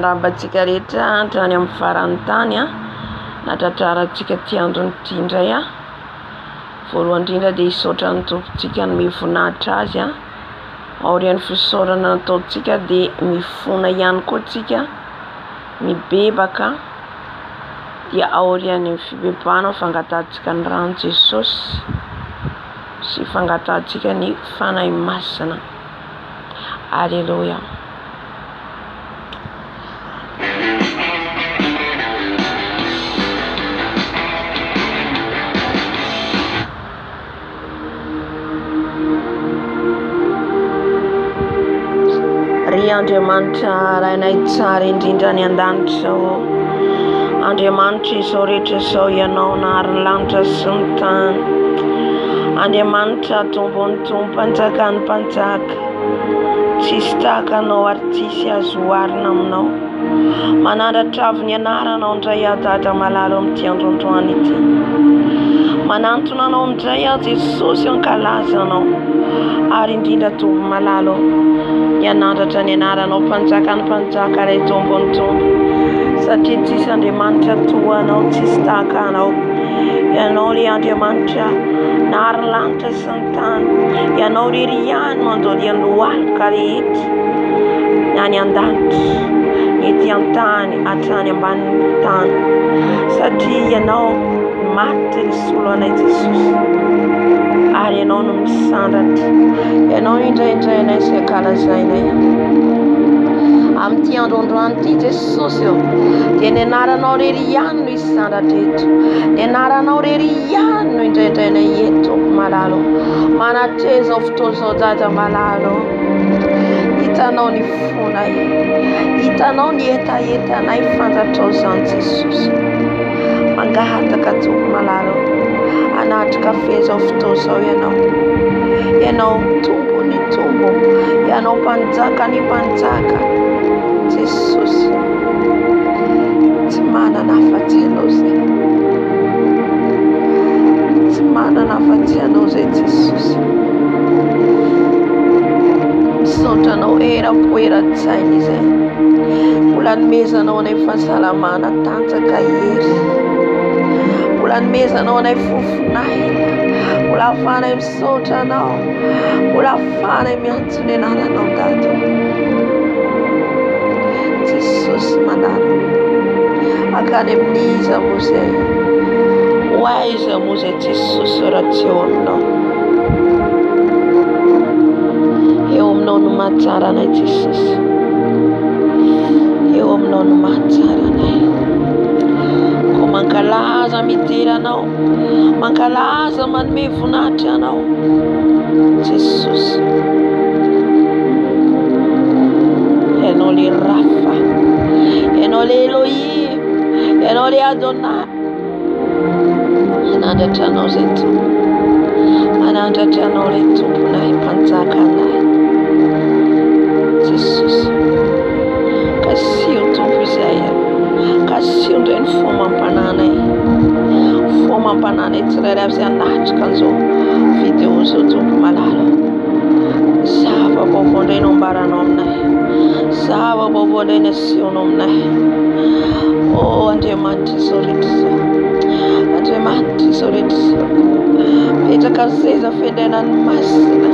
miarabantsika rehetra hatrany amin'ny farany tany natratrarantsika ty androny ty indray voalohany indrindra dia hisaotra ny tompontsika ny mivoninahitra azy aorian'ny fisaorana nataontsika dia mifona ihany koa tsika mibebaka dia aorian'ny fibebahana fangatantsika ny rano Jesosy sy fangatantsika ny fanahy masina. Alleluia. Ry Andriamanitra rainay tsara indrindra ny an-danitra izao. Andriamanitra izao rehetra izao ianao naharin'ny lanitra sy ny tany. Andriamanitra tombony tompo mpanjaka ny mpanjaka. Tsisy tahaka anao ary tsisy azo oharina aminao. Manandratra avy ny anaranao indray dada malalo amin'ity androandroany ity. Manantona anao indray Jesosy ankalaza anao ary indrindra tombo malalo nianandratra ny anaranao mpanjaka ny mpanjaka ray tombony tombo satria tsisy Andriamanitra toa anao tsisy tahaka anao. Ianao ry Andriamanitra nahary ny lanitra sy ny tany. Ianao rery ihany mandolian'ny lohalika rehetra na ny an-danitra ety an-tany hatrany ambanin'ny tany satria ianao maty ny solo anay Jesosy ary ianao no misandratra. Ianao indraindray anay sy ankalazainay amin'ity androandroany ity Jesosy dia ny anaranao rery ihany no isandratra eto. Ny anaranao rery ihany no indraindrainay eto malalo. Manatreza izao fotoana izao dada malalo. Hitanao ny fonay, hitanao ny etaetanay fantatrao izany Jesosy. Mangahataka tompo malalo. Anatrika fe izao fotoana izao ianao tombo ny tombo, ianao mpanjaka ny mpanjaka Jesosy. Tsy manana afa-tsy ianao zay, tsy manana afa-tsy ianao zay Jesosy. Misaotra anao era-poeran-tsaina izay mbola nomezanao anay fahasalamana tanjaka hery, mbola nomezanao anay fofonahina, mbola ahafahanay misaotra anao, mbola ahafahanay miantso ny anaranao dada Jesosy manala. Akany amin'iza moa zay, ho aiza moa zay Jesosy raha tsy eo aminao. Eo aminao no mahatsara anay Jesosy, eo aminao no mahatsara anay. Ko mankalaza midera anao, mankalaza manome voninahitra anao Jesosy. Ianao le Rafa, ianao le Elohim, ianao le Adonai. Manandratra anao zay tompo, manandratra anao le tomponay mpanjaka anay Jesosy. Kasio tompo izay, kasio indray ny fomam-pananay, fomam-pananay tsirairay avy izay anatrika an'izao vidéo zao tompo malalo. Zava-baovao indray no ambaranao aminay, zava-baovao indray no asehonao aminay. Andriamanitra izao rehetra izao, Andriamanitra izao rehetra izao, petraka seza fendrenan'ny masina.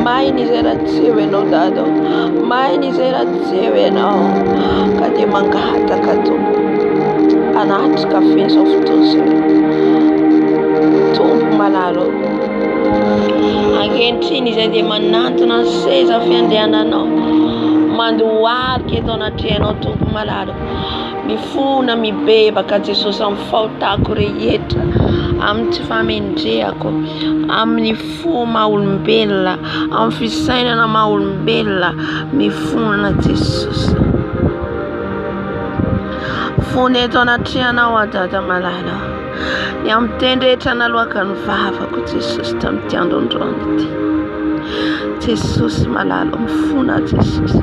Maina izay raha tsy eo ianao dada, maina izay raha tsy eo ianao ka dia mangahataka tompo. Anatrika fe izao fotoana izao tompo malalo. Ankehitriny izay dia manantona ny seza fiandriananao, mandoharika eto anatrehana tompo malalo. Mifona mibebaka Jesosy amin'ny fahotako rehetra, amin'ny tsy famendrehako, amin'ny fo maha-olombelona, amin'ny fisainana maha-olombelona. Mifona Jesosy, fona eto anatrehanao dada malala. Ny amin'ny teny rehetra nalohaka ny vavako Jesosy tamin'ity androandroany ity. Jesosy malala mifona Jesosy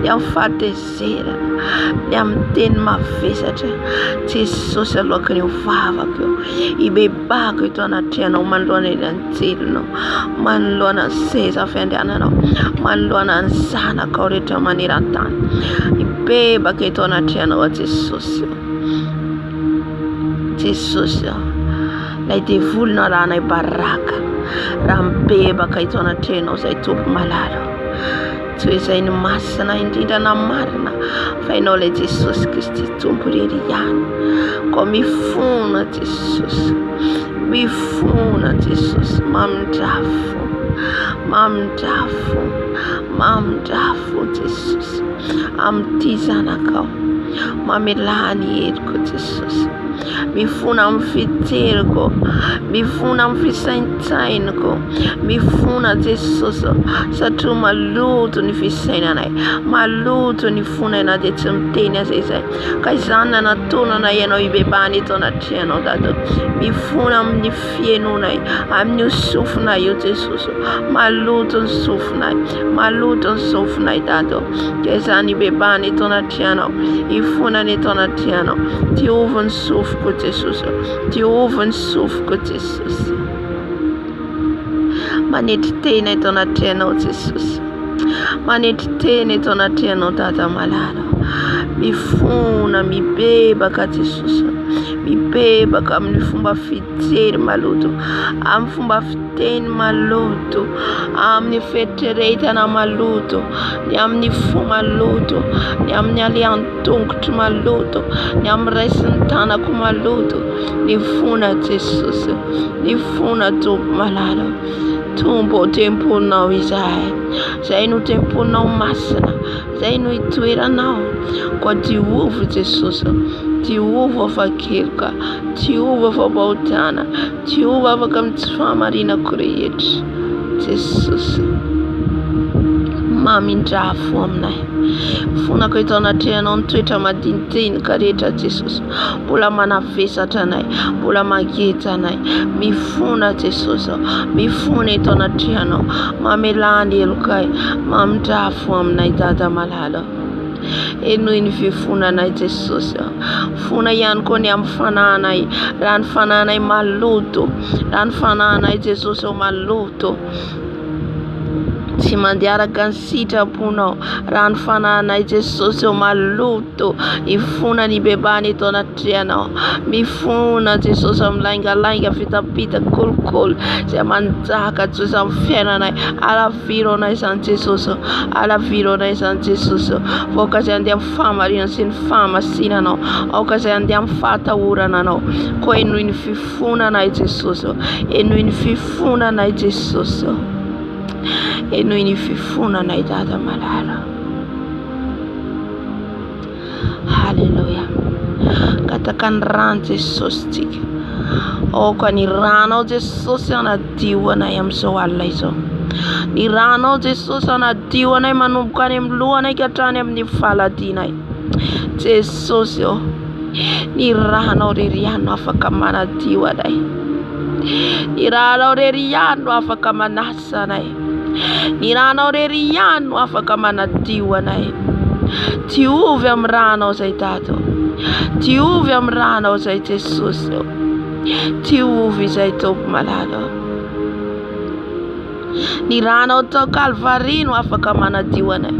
ny amin'ny fahatezerana ny amin'ny teny mavesatra Jesosy alohan'ny vavaka eo ibebako eto anatrehanao manoloana eny anjelinao manoloana ny seza fiandriananao manoloana ny zanakao rehetra maneran-tany ibebaka eto anatrehanao Jesosy Jesosy lay devolona rahanay baraka raha mibebaka eto anatrehanao zay tompo malala tsy hoe izay ny masina indrindra na marina fa ianao lay Jesosy Kristy tompo irery ihany koa mifona Jesosy mifona Jesosy mamindrafo Jesosy amin'ity zanakao mamelany heriko Jesosy mifona amin'ny fiteriko mifona amin'ny fisaintsainiko mifona Jesosy satria maloto ny fisainanay maloto ny fonana dia tsy miteny aza izay ka izany nanatonana ianao ibebany eto anatrehanao Dada mifona amin'ny fienonay amin'ny sofinay io Jesosy maloto ny sofinay Dada ka izany ibebany eto anatrehanao ifonany eto anatrehanao diovy ny sofiko Jesosy diovy ny sofiko Jesosy manetry tena eto anatrehanao Jesosy manetry tena eto anatrehanao Dada malala mifona mibebaka Jesosy mibebaka amin'ny fomba fijery maloto amin'ny fomba fiteny maloto amin'ny fetreretana maloto ny amin'ny fo maloto ny amin'ny alian-tongotro maloto ny amin'ny raisin'ny tanako maloto ny fona Jesosy ny fona tompo malala tompo temponao izay no temponao masina izay no itoeranao koa diovy Jesosy diovy afakelika diovy afabahotana diovy afaka amin'ny tsy fahamarinako rehetra Jesosy mamindrafo aminay fonako eto anatrehanao ny toetra madinidinika rehetra Jesosy mbola manavesatra anay mbola mageta anay mifona Jesosy mifona eto anatrehanao mamelany elokay mamindrafo aminay Dada malala enoy ny fifonanay Jesosy fona ihany koa ny amin'ny fanahinay raha ny fanahinay maloto raha ny fanahinay Jesosy maloto tsy mandiaraka ny sitraponao raha ny fanahinay Jesosy maloto ifona ny bebany eto anatrehanao mifona Jesosy milaingalainga fitapita kolokolo izay manjaka Jesosy amin'ny fiainanay alaviro anay izany Jesosy alaviro anay izany Jesosy voaka izay andeha amin'ny fahamarinana sy ny fahamasinanao aoka izay andeha amin'ny fahatahorananao koa enoy ny fifonanay Jesosy enoy ny fifonanay Jesosy enoy ny fifonanay Dada malala halleluja kataka ny rano Jesosy tsika aoka ny ranao Jesosy anadio anay amin'izao alina izao ny ranao Jesosy anadio anay manomboka any amin'ny lohanay ka hatrany amin'ny faladinay Jesosy ny ranao rery ihany no afaka manadio anay ny ranao rery ihany no afaka manasa anay ny ranao rery ihany no afaka manadio anay diovy amin'ny ranao zay Dada diovy amin'ny ranao zay Jesosy diovy zay tompo malala ny ranao tao Kalvari no afaka manadio anay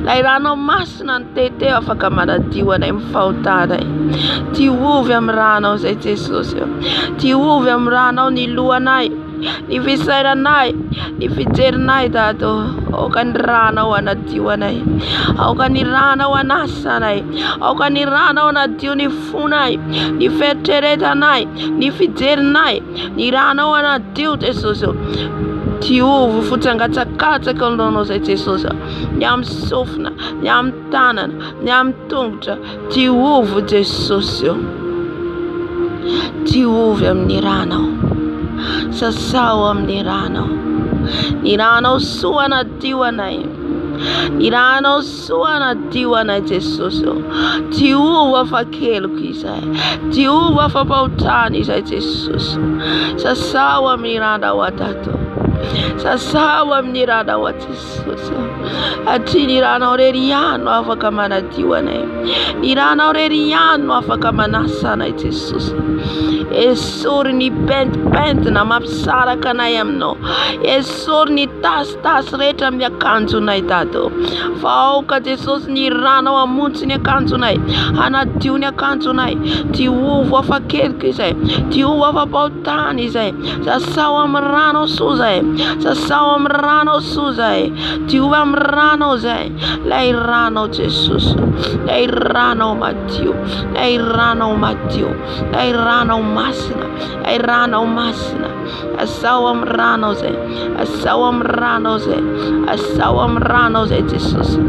lay ranao masina ny tete afaka manadio anay mifahotanay diovy amin'ny ranao zay Jesosy diovy amin'ny ranao ny lohanay ny fisainanay ny fijerinay Dada aoka ny ranao anadio anay aoka ny ranao anasanay aoka ny ranao anadio ny fonay ny fetreretanay ny fijerinay ny ranao anadio Jesosy diovy fotsangatsakatsaka anao zay Jesosy ny amin'ny sofina ny amin'ny tanana ny amin'ny tongotra diovy Jesosy diovy amin'ny ranao sasao amin'ny ranao ny ranao soa anadio anay ny ranao soa anadio anay Jesosy diovy afakeliko izay diovy afapahotana izay Jesosy sasao amin'ny ranao Dada Sasawa amin'ny ranao Jesosy. Atria ny ranao irery ihany no afaka manadio anay. Ny ranao irery ihany no afaka manasa anay Jesosy. Esory ny pentipentina mampisaraka anay aminao. Esory ny tasitasy rehetra amin'ny akanjonay Dado. Vahoaka Jesosy ny ranao amontsy ny akanjonay. Anadio ny akanjonay. Diovo afakeliko izay. Diovo afapaotany izay. Sasao amin'ny ranao soa izay. Sasao amin'ny ranao soa izay. Diova amin'ny ranao izay. Lay ranao Jesosy. Lay ranao madio. Lay ranao madio. Lay ranao masina. Lay ranao masina. Asao amin'ny ranao izay. Asao amin'ny ranao izay. Asao amin'ny ranao izay Jesosy.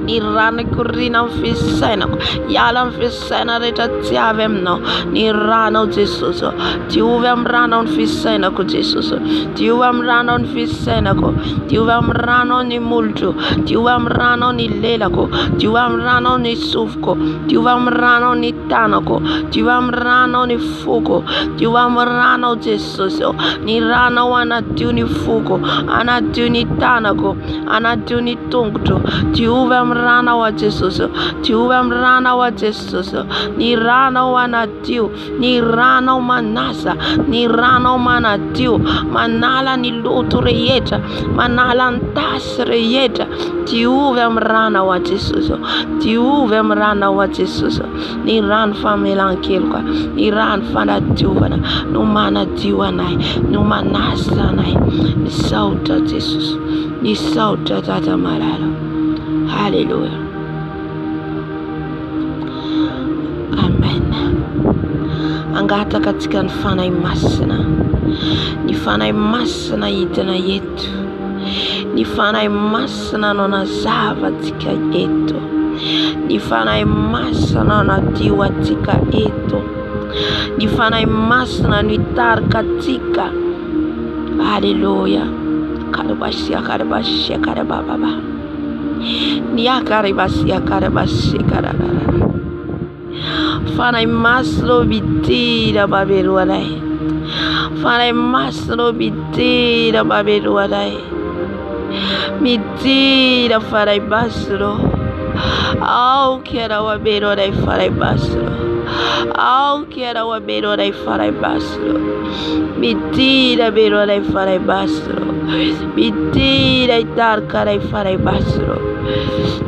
Ny rano ikorina amin'ny fisainako. Hiala amin'ny fisaina rehetra tsy avy aminao. Ny ranao Jesosy. Diova amin'ny ranao ny fisainako Jesosy. Diova amin'ny ranao ny fisainako. Diova amin'ny ranao ny molotro. Diova amin'ny ranao ny lelako. Diova amin'ny ranao ny sofiko. Diova amin'ny ranao ny tanako. Diova amin'ny ranao ny foko. Diova amin'ny ranao Jesosy. Ny ranao anadio ny foko. Anadio ny tanako. Anadio ny tongotro. Diova amin'ny ranao a Jesosy. Diova amin'ny ranao a Jesosy. Ny ranao anadio. Ny ranao manasa. Ny ranao manadio. Manala ny loto rehetra. Manala ny tasy rehetra. Diova amin'ny ranao a Jesosy. Diova amin'ny ranao a Jesosy. Ny rano famelan-keloka. Ny rano fanadiovana. No manadio anay. No manasa anay. Ny saotra Jesosy. Ny saotra Tata malala. Hallelujah. Amen. Angataka antsika ny fanahy masina. Ny fanahy masina hidina eto. Ny fanahy masina no nazava antsika eto. Ny fanahy masina no nadio antsika eto. Ny fanahy masina no hitarika antsika. Hallelujah. Karabasia karabasia karababa. Niakaribasia karabasia kararara. Fanahy masina midira babelo anay. Fanahy masina midira babelo anay. Midira fanahy masina. Ao kera wabelo anay fanahy masina. Ao kera wabelo anay fanahy masina. Midira belo anay fanahy masina. Midira itarika anay fanahy masina.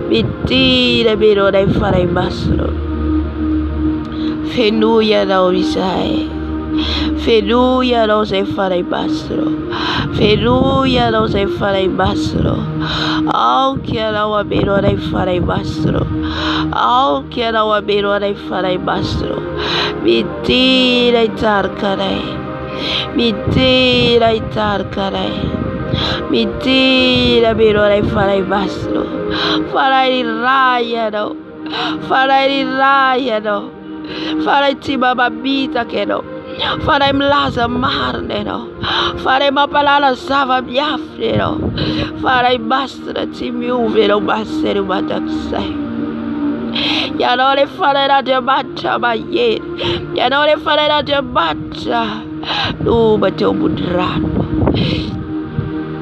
Midira belo anay fanahy masina. Fenoia ianao izay. Fenoia ianao izay fanahy masina. Fenoia ianao izay fanahy masina. Aoka ianao abelo anay fanahy masina. Aoka ianao abelo anay fanahy masina. Midira itarika anay. Midira itarika anay. Midira belo anay fanahy masina. Fanahy iray ianao. Fanahy iray ianao. Fanahy tsy mamabitaka ianao. Fanahy milaza marina ianao. Fanahy mampalala zava-biafy ianao. Fanahy masina tsy miova ianao masina mandrakizay. Ianao le fanahy n'Andriamanitra mahery. Ianao le fanahy n'Andriamanitra nomba teo ambony rano.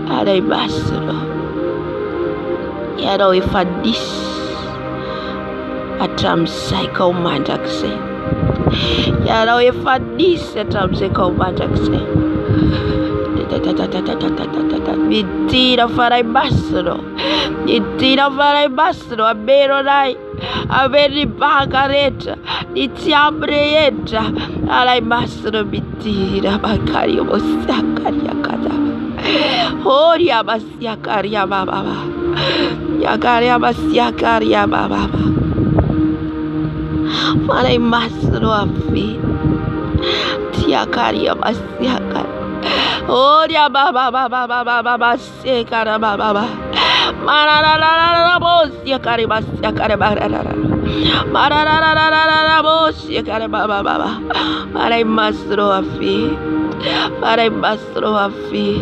Fanahy masina. Ianao efa nisy hatramin'izay ka ho mandrakizay. Ianao efa nisy hatramin'izay ka ho mandrakizay. Midira fanahy masina. Midira fanahy masina abelo anay. Abelo ny banga rehetra. Ny tsy ampy rehetra. Fanahy masina midira makaria mosiakaria kadava. Oria masiakaria bababa. Yakaria masiakaria bababa. Fanahy masina afi. Tiakaria masiakaria. Oria bababa sekara bababa. Marararara bosia kare basia kare bararara. Marararara bosia kare bababa. Fanahy masina afi. Fanahy masina afi.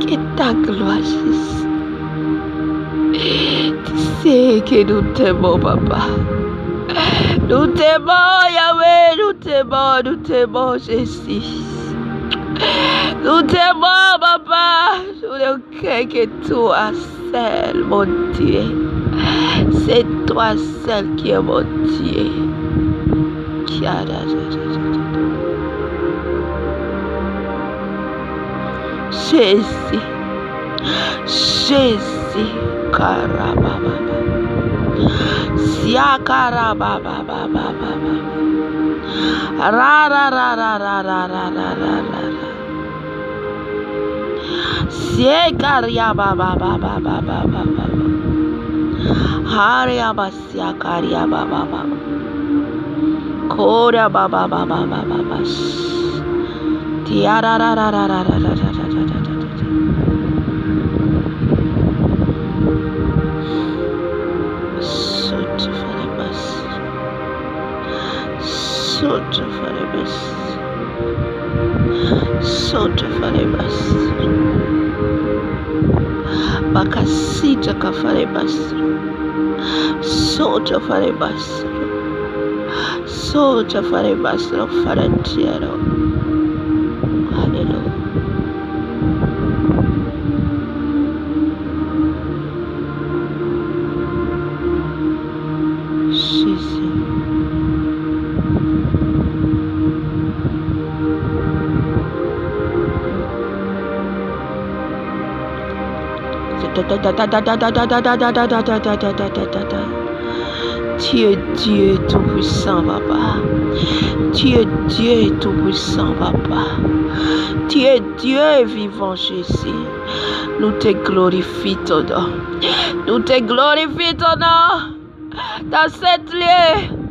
Que ta gloire, Jésus. Tu sais que nous t'aimons, papa. Nous t'aimons, Yahweh, nous t'aimons, Jésus. Nous t'aimons, papa. Nous ne croyons que toi seul, mon Dieu. C'est toi seul qui est mon Dieu. Jésus, Jésus, Karababa, Sia Karababa, Ra ra ra ra ra ra ra ra ra ra, Sie Karia Baba Baba Baba Baba, Haria Basia Karia Baba Baba, Korea Baba Baba Baba, Tia ra ra ra ra ra ra ra ra. Soto farebas, bakasita kafarebas, soto farebas, soto farebas, lo farantiero. Hallelujah. Tu es Dieu tout-puissant, papa. Tu es Dieu tout-puissant, papa. Tu es Dieu vivant, Jésus. Nous te glorifions ton nom. Nous te glorifions ton nom. Dans cette lieu,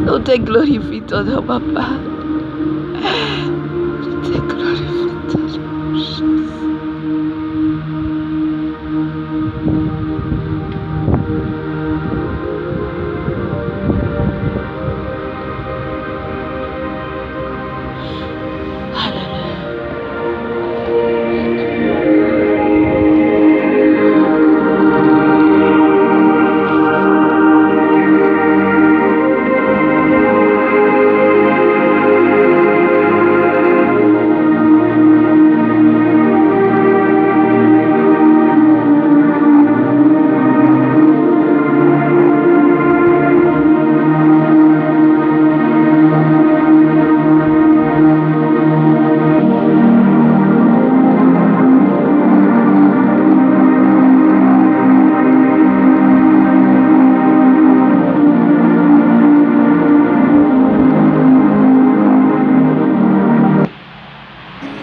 nous te glorifions ton nom, papa. Nous te glorifions ton nom, Jésus.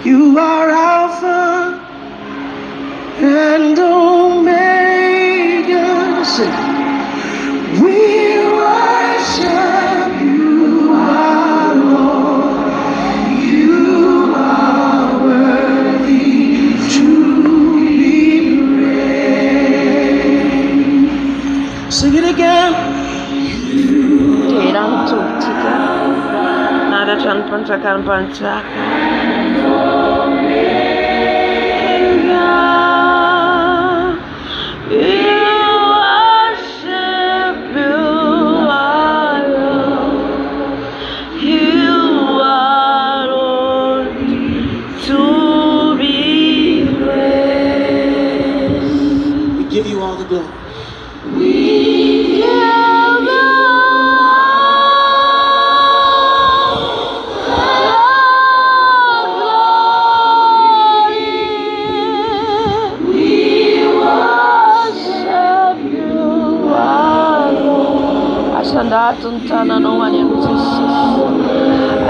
You are Alpha and Omega. Sing. We worship you, our Lord. You are worthy to be praised. Sing it again. Give you all the glory. We give you glory. We worship you, our Lord. Asandatun tana no one Jesus.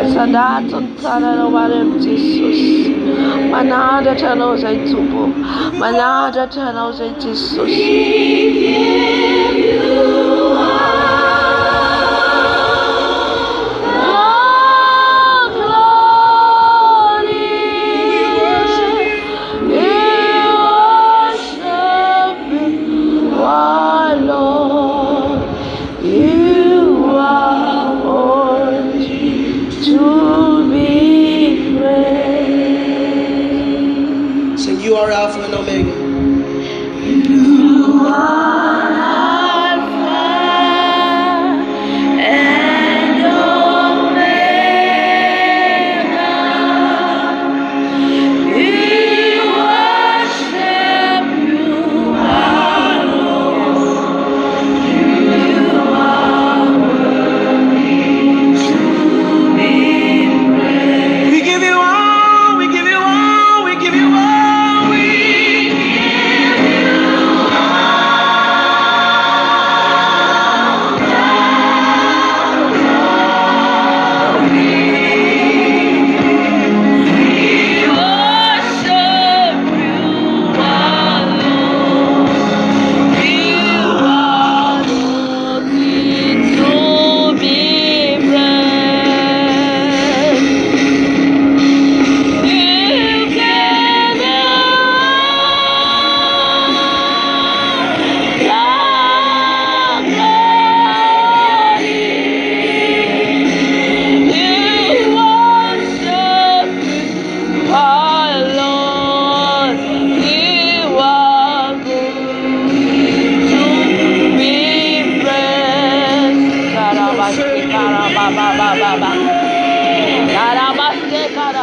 Asandatun tana no one Jesus. Manada tano zai tubo. Manada tano zai Jesus.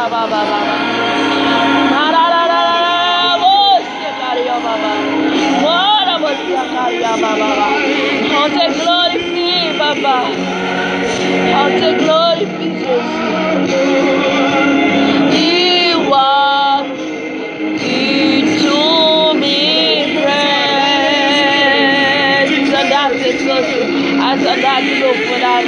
I'll take glory, Baba. I'll take glory, Jesus. You are to me praised. It's a that as a that look for that.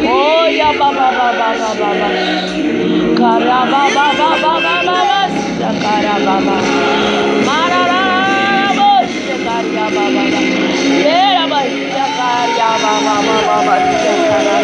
Oh ya baba baba baba kara baba baba baba kara baba mara baba kara baba lera baba kara baba baba kara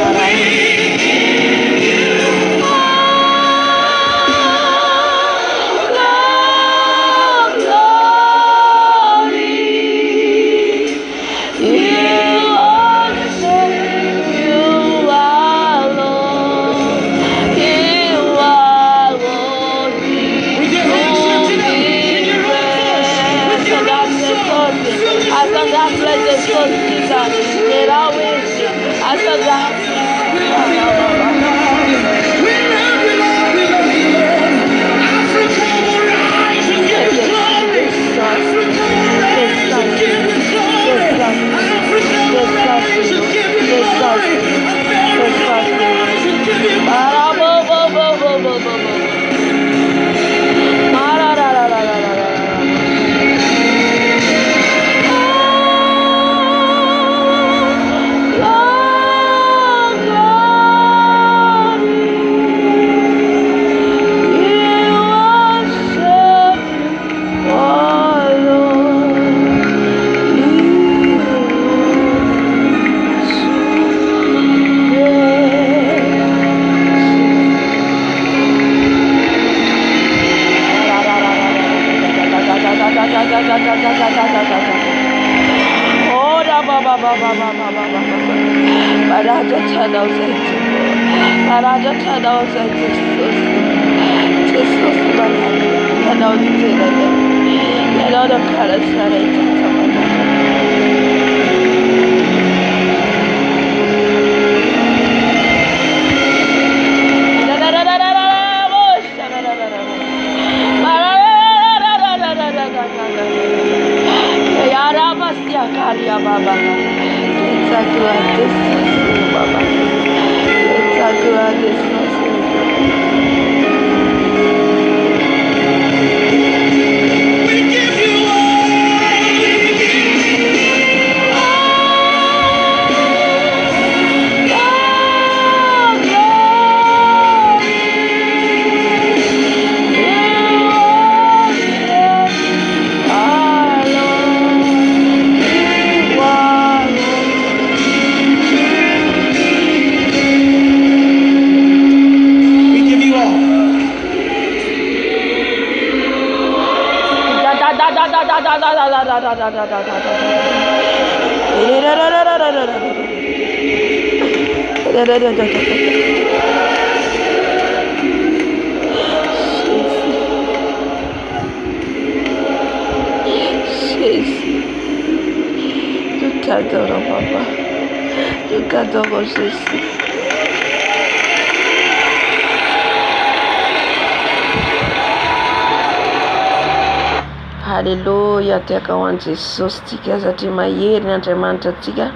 Haleluya, tiaka ho an'i Jesosy tsika satria mahery ny Andriamanitra antsika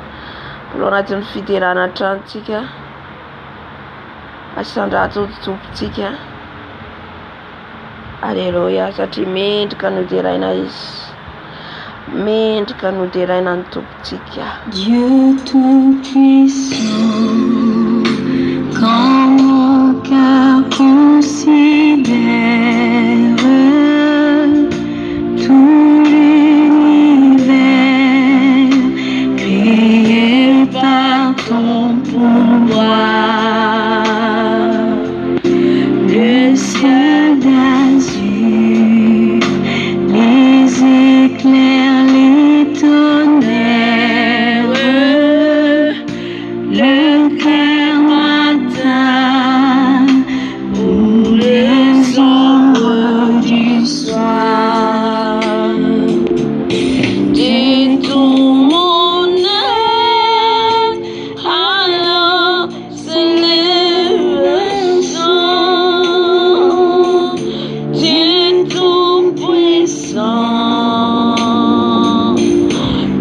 mbola ao anatin'ny fiderana tranontsika asan-drato tompontsika. Haleluya, satria mendrika noderaina izy, mendrika noderaina ny tompontsika. Dieu tout-puissant, quand mon cœur considère tout l'univers créé par ton pouvoir. Le ciel d'azur, les éclairs, les tonnerres, le clair matin ou les ombres du soir. De tout mon âme, alors s'élève le chant. Dieu tout-puissant,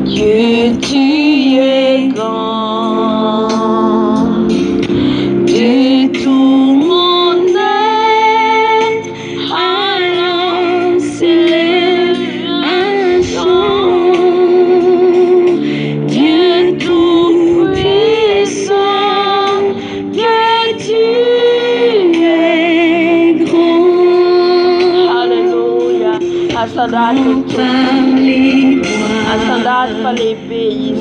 Dieu tu es grand. De tout mon être, alors s'élève un chant. Dieu tout-puissant, Dieu tu es grand. Alléluia. Asandar fale pays.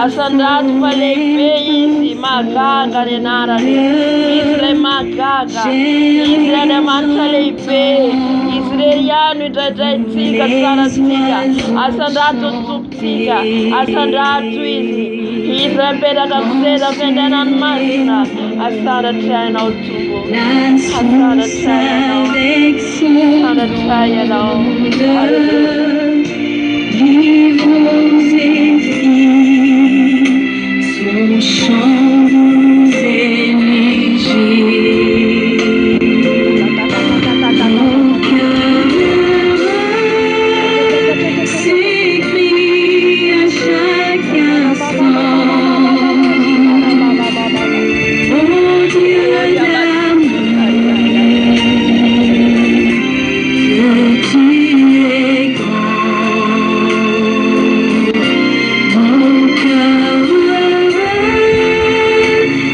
Asandar fale pays. Magaga de nara. Isle magaga. Isle de mantale pays. Israeliano de tika saratika. Asandar tutuptika. Asandar tuizi. Israel peda kapseda pendenan masna. Asandar china utubo. Asandar china. Asandar china. Hallelujah. Vivons et filles, son chant vous élégies. Mon cœur s'écrie à chaque instant. Oh Dieu d'amour, que tu es grand. Mon cœur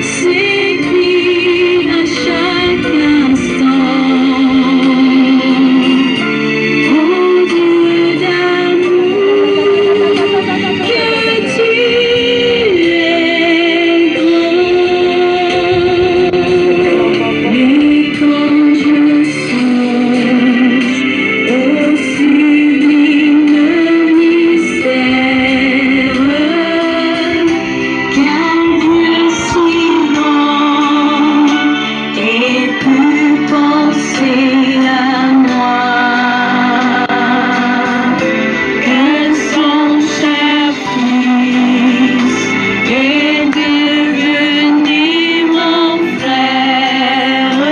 s'écrie à chaque instant. Oh Dieu d'amour, que tu es grand. Et quand je songe au sublime mystère, qu'un Dieu si grand ait pu penser à moi, que son cher Fils est devenu mon frère,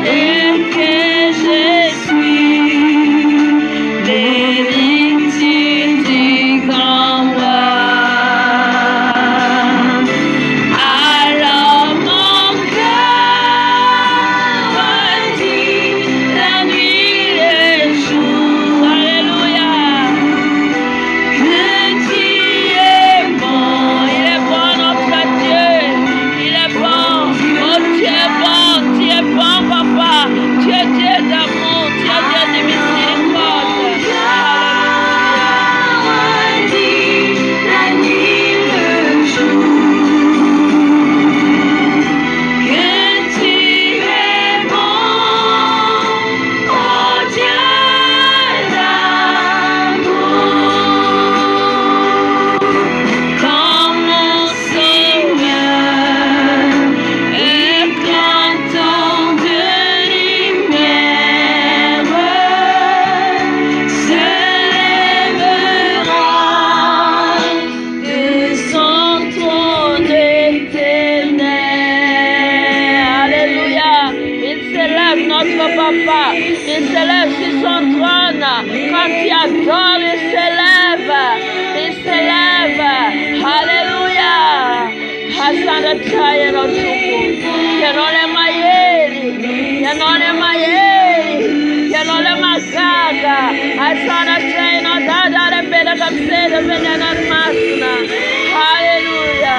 et que je suis l'héritier du grand roi. Alors mon cœur dit la nuit et le jour, alléluia, que tu es bon, il est bon notre Dieu, il est bon, oh tu es bon papa, tu es Dieu d'amour, tu es Dieu de miséricorde, alléluia. Dit la nuit le jour, que tu es bon, oh Dieu d'amour. Quand mon Seigneur éclatant de lumière se lèvera de son trône éternel. Alléluia. Il s'élève notre papa. Il s'élève sur son trône. Quand il adore, il s'élève. Il s'élève. Alléluia. Asanda chaya no tuku. Yanole mayeri. Yanole mayeri. Yanole magaga. Asanda chaya no dada de peda kapseda venena masna. Alléluia.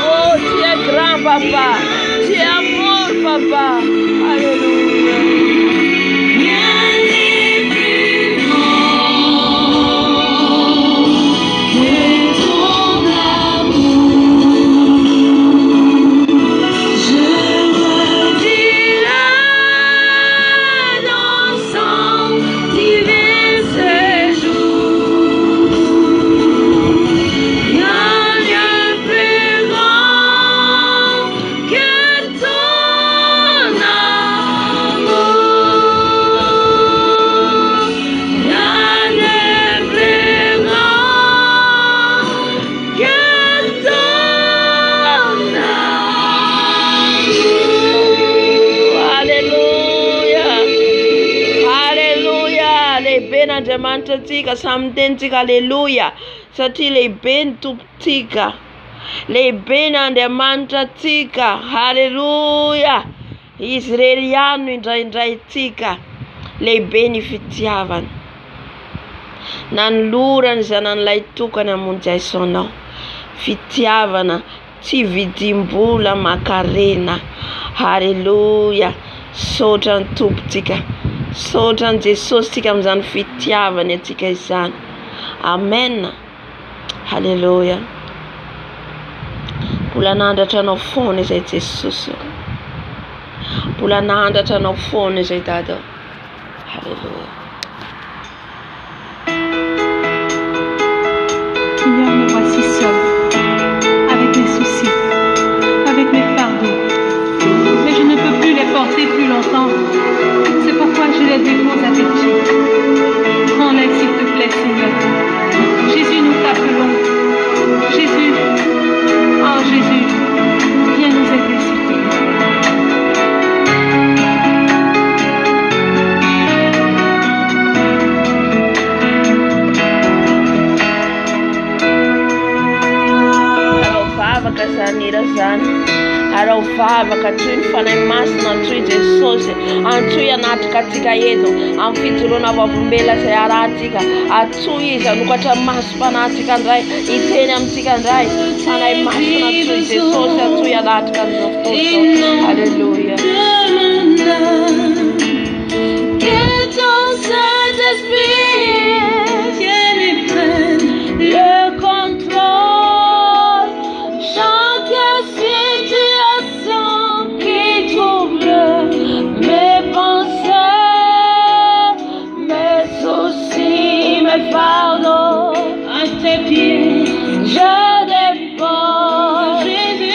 Oh, tu es grand papa. Tu es amour papa. Alléluia. Rien n'est plus grand que ton amour. antsika samy tenitsika aleloia satria lehibe ny tompontsika, lehibe ny Andriamanitra antsika. Haleloia. Izy irery ihany no indraindraintsika. Lehibe ny fitiavana. Nanolorany zanan'ilay tokany hamonjy aisanao. Fitiavana tsy vidim-bola makarena. Haleluia. Saotra ny tompontsika, saotra ny Jesosy tsika amin'izany fitiavana atsika izany. Amen. Haleluia. Mbola nandratra anao foana izay Jesosy. Mbola nandratra anao foana izay Dada. Haleluia. Seigneur, me voici seul, avec mes soucis, avec mes fardeaux. Mais je ne peux plus les porter plus longtemps. C'est pourquoi je les dépose à tes pieds. Prends-les s'il te plaît, Seigneur. Jésus, nous t'appelons. Jésus, oh Jésus, viens nous aider, s'il te plaît. Vavaka zanira zany. Ara Vavaka toy ny fanahy masina toy Jesosy antoy anatrika atsika eto amin'ny fijoroana Vavolombelona izay arahantsika atoy izy anokatra masom-panahytsika indray iteny amintsika indray fanahy masina toy Jesosy atoy anatrika amin'izao fotoana. Alléluia. Que ton Saint-Esprit vienne et prenne le contrôle. Chaque situation qui trouble mes pensées, mes soucis, mes fardeaux, à tes pieds, je dépose. Jésus,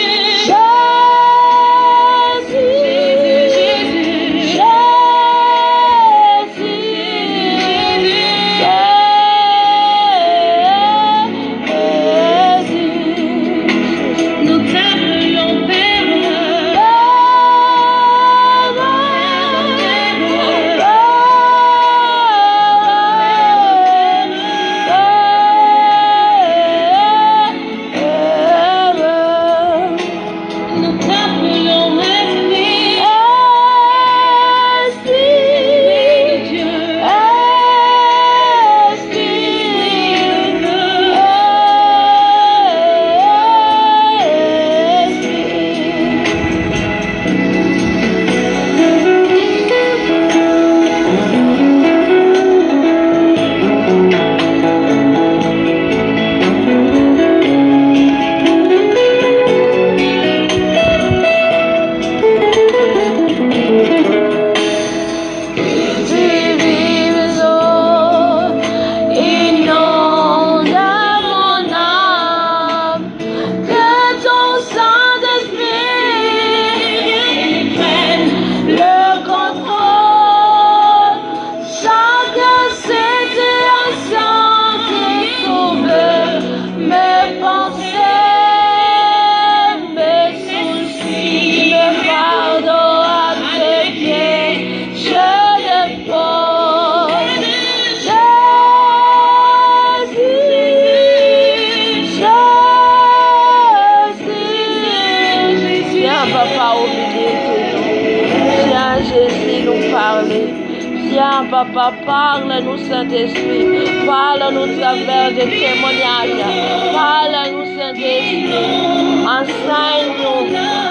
Papa, parle-nous, Saint-Esprit. Parle-nous à travers des témoignages. Parle-nous, Saint-Esprit.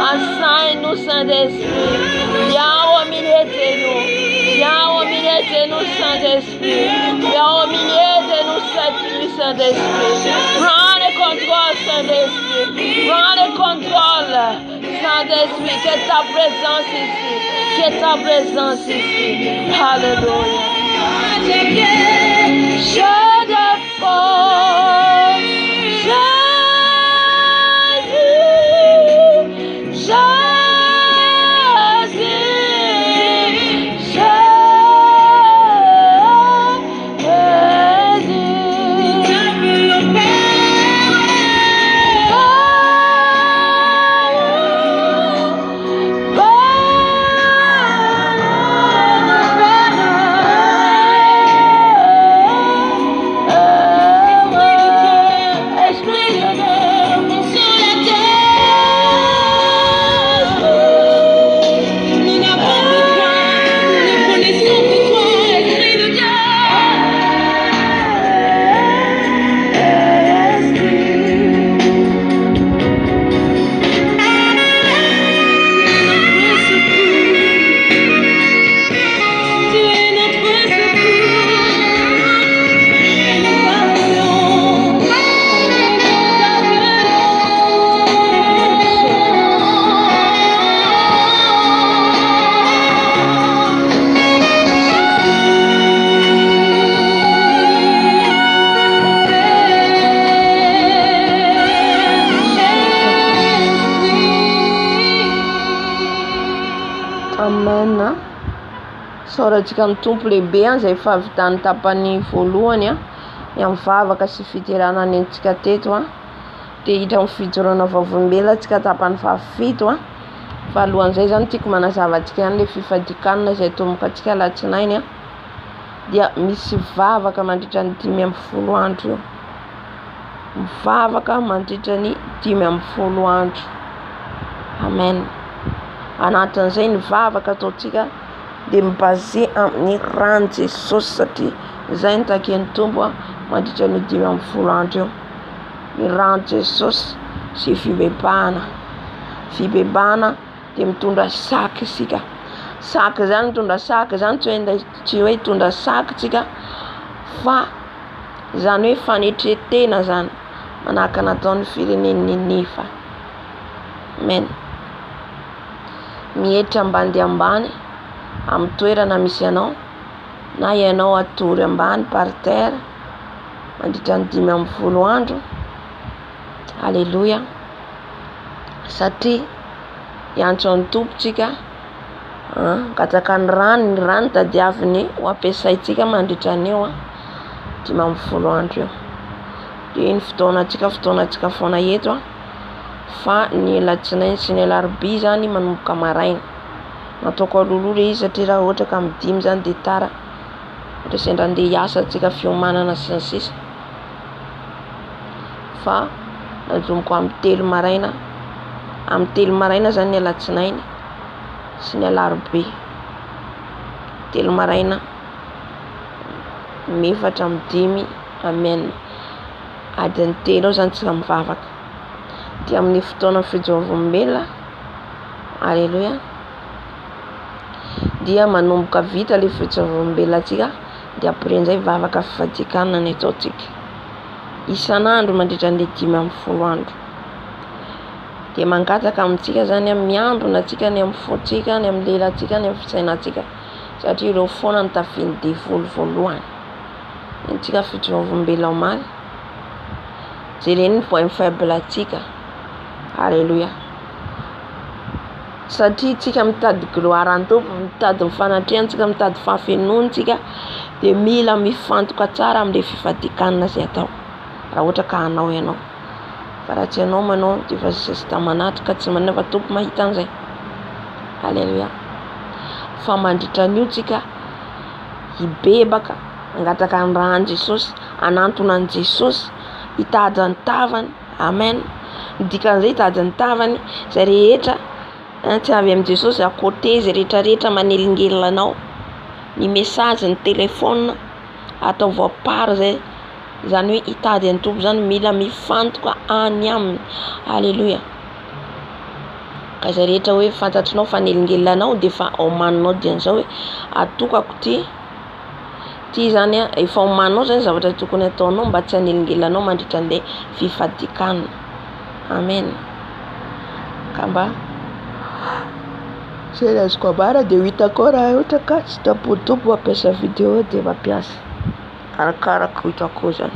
Enseigne-nous, Saint-Esprit. Viens au milieu de nous. Viens au milieu de nous, Saint-Esprit. Viens au milieu de nous, Saint-Esprit. Prends le contrôle, Saint-Esprit. Prends le contrôle, Saint-Esprit. Que ta présence ici. Que ta présence ici. Alléluia. Je dépose. Saorantsika ny tompo lehibe izay fahavitany tapany voalohany ny amin'ny vavaka sy fiterana nentsika teto dia hiditra amin'ny fijoroana vavolombelona tsika tapany fahavito fa alohan'izay zany tiako manazava antsika ihany le fifadikanana izay tomboka antsika alatsinainy dia misy vavaka mandritra ny 5 andro eo. Mivavaka mandritra ny 5 andro. Amen. Anatin'izay ny vavaka ataontsika dia mibase amin'ny rano Jesosy satria izay ny taken'ny tombo mandritra ny 5 andro eo. Ny rano Jesosy sy fibebahana dia mitondra saky isika. Saky zany mitondra saky zany tsy hoe mitondra saky tsika fa zany hoe fanetretena zany manahaka nataon'ny firenen'ny Ninefa. Amen. Mietra ambany dia ambany amin'ny toerana misy ianao na ianao atory ambany par terre mandritra ny 5 andro. Alléluia. Satria iantso ny tompontsika gataka ny rano tadiaviny ho ampiasaintsika mandritra an'io 5 andro eo. Dia ny fotoanantsika foana eto fa ny alatsinainy sy ny alarobia zany manomboka maraina. Nataoko aloloha izy satria raha ohatra ka midimy zany dia tara ohatra sendra andeha hiasa antsika fiomanana sy ny sisa. Fa nanomboka amin'ny 3 maraina zany ny alatsinainy sy ny alarobia. 3 maraina 4-5. Amen. Adiny 3 zany tsika mivavaka. Dia amin'ny fotoana fijoroam-belona. Alléluia. Dia manomboka vita le fijoroam-belona tsika dia après-nizay vavaka fifadikanana ny ataontsika isan'andro mandritra ny 5 andro. Dia mangataka amintsika zany miandrona antsika ny amin'ny fontsika, ny amin'ny lelantsika, ny amin'ny fisainantsika satria ireo foana ny tafiany devoly voalohany. Intsika fijoroam-belona omaly jereny ny point faible atsika. Alléluia. Satria tsika mitady gloire any tompo, mitady mifanatrehantsika, mitady fahafenontsika dia mila mifantoka tsara amin'ilay fifadikanana izay atao raha ohatra ka hanao ianao. Fa raha tsy hanao manao dia efa sista manatrika tsy manana tompo mahita an'izay. Alléluia. Fa mandritra an'io tsika hibebaka angataka ny rano Jesosy, anantona ny Jesosy, hitady ny tavany. Amen. Dikan'izay hitady ny tavany izay rehetra tsy avy amin'ny Jesosy akote izay rehetrarehetra manelingelina anao. Ny mesazy ny telefona atao voaparo zay zany hoe hitady ny tompo zany mila mifantoka any aminy. Alléluia. Ka izay rehetra hoe fantatrinao fanelingelina anao dia efa omaninao dian'izao hoe atokako ty zany efa omaninao zany zavatra tokony ataonao mba tsy hanelingelina anao mandritra an'ilay fifadikanana. Amen. Ka mba zay azoko ambara dia hitako raha ohatra ka tsy tapotompo mampiasa vidéo dia mampiasa arakaraka hitako zany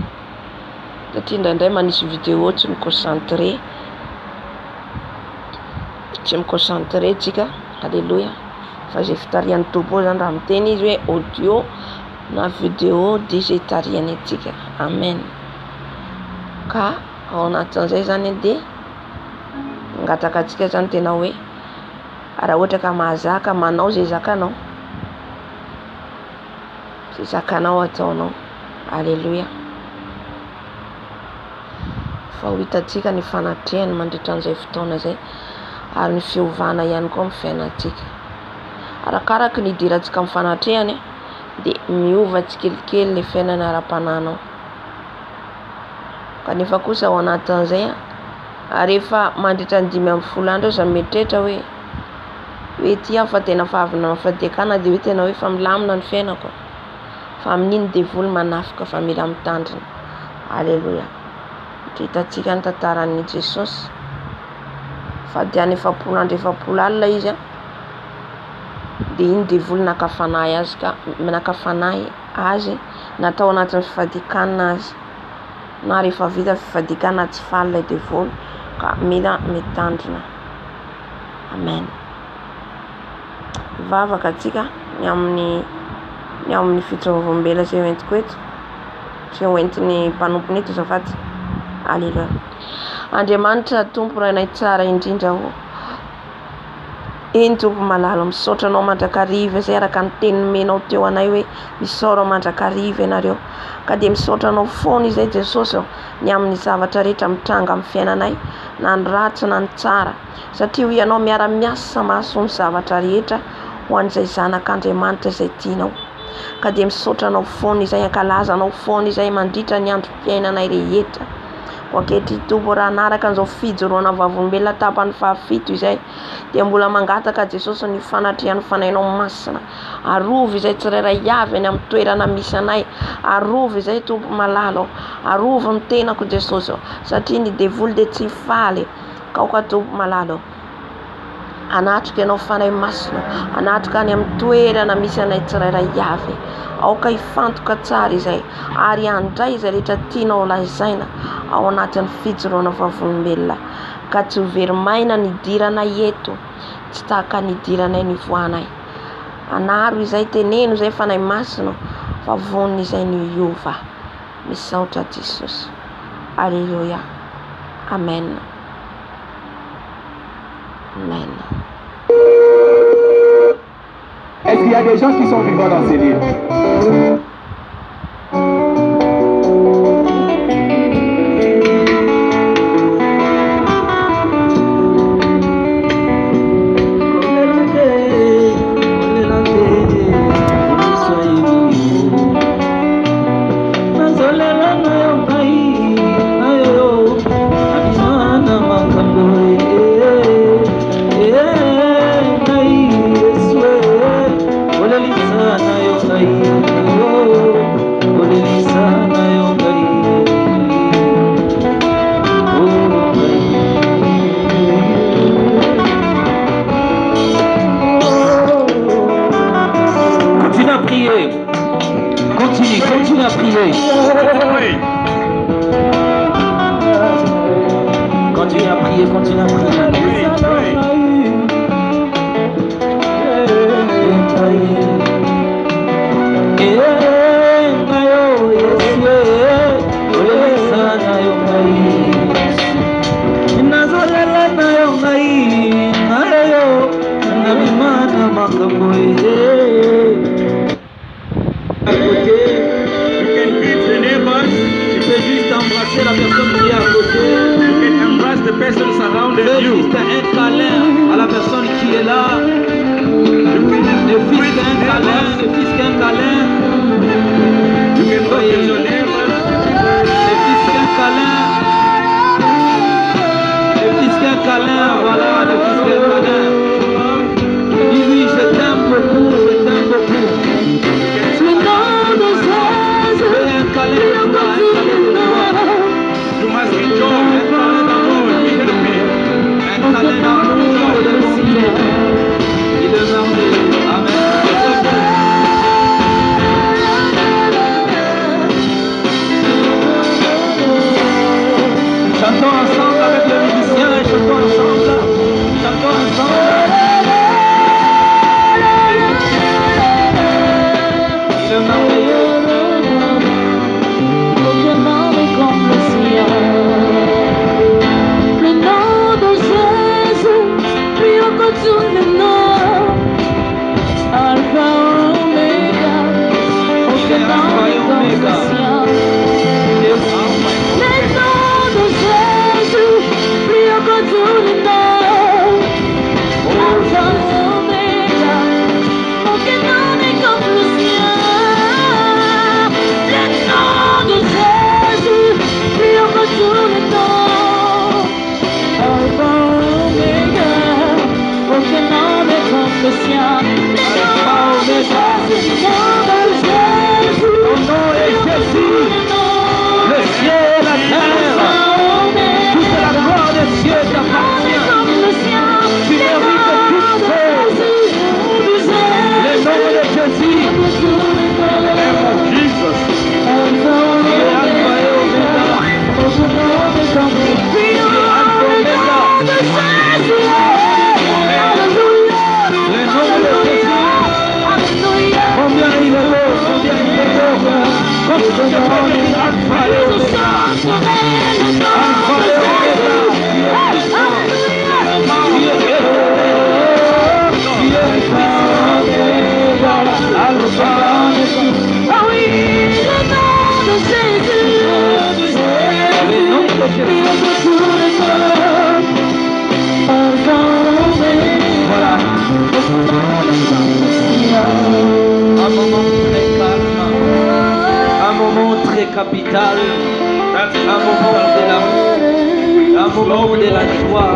satria indraindray manisy vidéo tsy miconcentré tsika. Alléluia. Fa zay fitarian'ny tompo zany raha miteny izy hoe audio na vidéo dia zay tariany atsika. Amen. Ka ao anatin'izay zany dia ngataka atsika zany tena hoe raha ohatra ka mahazaka manao zay zakanao ataonao. Alléluia. Fa ho hitantsika ny fanatrehany mandritra an'izay fotoana izay ary ny fiovana ihany koa amin'ny fiainantsika arakaraka ny idirantsika amin'ny fanatrehany dia miova tsikelikely ny fiainana ara-pananao. Kanefa kosa ao anatin'izay rehefa mandritra ny 5 andro eo za mieritreritra hoe ty aho fa tena fahavina fadiakana dia hoe tena hoe fa milamina ny fiainako fa amin'iny devoly manafika fa mila mitandrina. Alléluia. Hitantsika ny tantaran'i Jesosy fa dia any 70 andro 70 alina izy dia iny devoly nakafanahy azy natao anatin'ny fifadikanana azy na rehefa vita fifadikana tsy faly ilay devoly ka mila mitandrina. Amen. Vavaka atsika ny amin'ny fitsaovam-bela izay hoentiko eto, izay hoentin'ny mpanompo eto azafady. Aleluia. Andriamanitra Tompo Rainay tsara indrindra ho. Eny Tompo malalo, misaotra anao mandrakariva izay araka ny teny nomenao teo anay hoe misaora mandrakariva ianareo. Ka dia misaotra anao foana izay Jesosy ny amin'ny zavatra rehetra mitranga amin'ny fiainanay, na ny ratsy na ny tsara, satria ho ianao miara-miasa mahasoa ny zavatra rehetra ho an'izay zanak'Andriamanitra izay tianao. Ka dia misaotra anao foana izay ankalaza anao foana izay mandritra ny androm-piainanay rehetra. Ankehitriny Tompo raha anaraka an'izao fijoroana vavolombelona tapany fahafito izay, dia mbola mangataka Jesosy ny fanatrehan'ny fanainao masina. Arova izay tsirairay avy any amin'ny toerana misy anay, arova izay Tompo malalo, arova ny tenako Jesosy, satria ny devoly dia tsy faly. Kaoka Tompo malalo, anatrika ianao fanay masina, anatrika any amin'ny toerana misy anay tsirairay avy. Aoka hifantoka tsara izay, ary handray izay rehetra tianao lazaina ao anatin'ny fijoroana vavolombelona. Ka tsy ho very maina ny idiranay eto, tsy tahaka ny idiranay nivoanay. Anaro izay teneno izay fanay masina, vavony izay ny Iova. Misaotra Jesosy. Alléluia. Amen. Amen. Est-ce qu'il y a des gens qui sont vivants dans ces lieux? Continue à prier. Continue à prier, continue à prier. La personne qui est à côté, you can embrace the person surrounding you. Juste un câlin à la personne qui est là. Ne fils qu'un câlin, ne fils qu'un câlin. You can talk to your neighbor. Ne fils qu'un câlin. Ne fils qu'un câlin, voilà, ne fils qu'un câlin. Dis oui, je t'aime beaucoup, je t'aime beaucoup. Fais un câlin de toi, un câlin de toi. You must rejoice. Un câlin d'amour, un câlin d'amour, il est bon. Il est merveilleux. Amen. Voilà. Un moment très calme, un moment très capital, un moment de l'amour, un moment de la joie,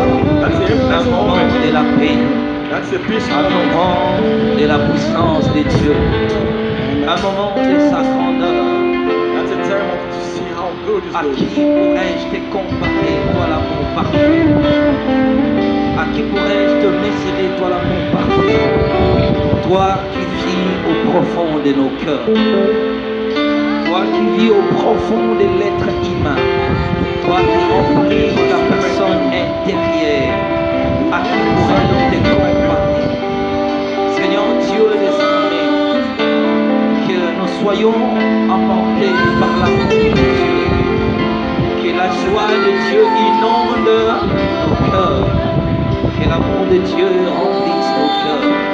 un moment de la paix, un moment de la puissance de Dieu, un moment de sa grandeur. À qui pourrais-je te comparer, toi l'amour parfait? À qui pourrais-je te mesurer, toi l'amour parfait? Toi qui vis au profond de nos cœurs, toi qui vis au profond de l'être humain, toi qui remplis ta personne intérieure, à qui pourrais-je te comparer? Seigneur Dieu des armées, que nous soyons emportés par l'amour de Dieu. Que la joie de Dieu inonde nos cœurs. Que l'amour de Dieu remplisse nos cœurs.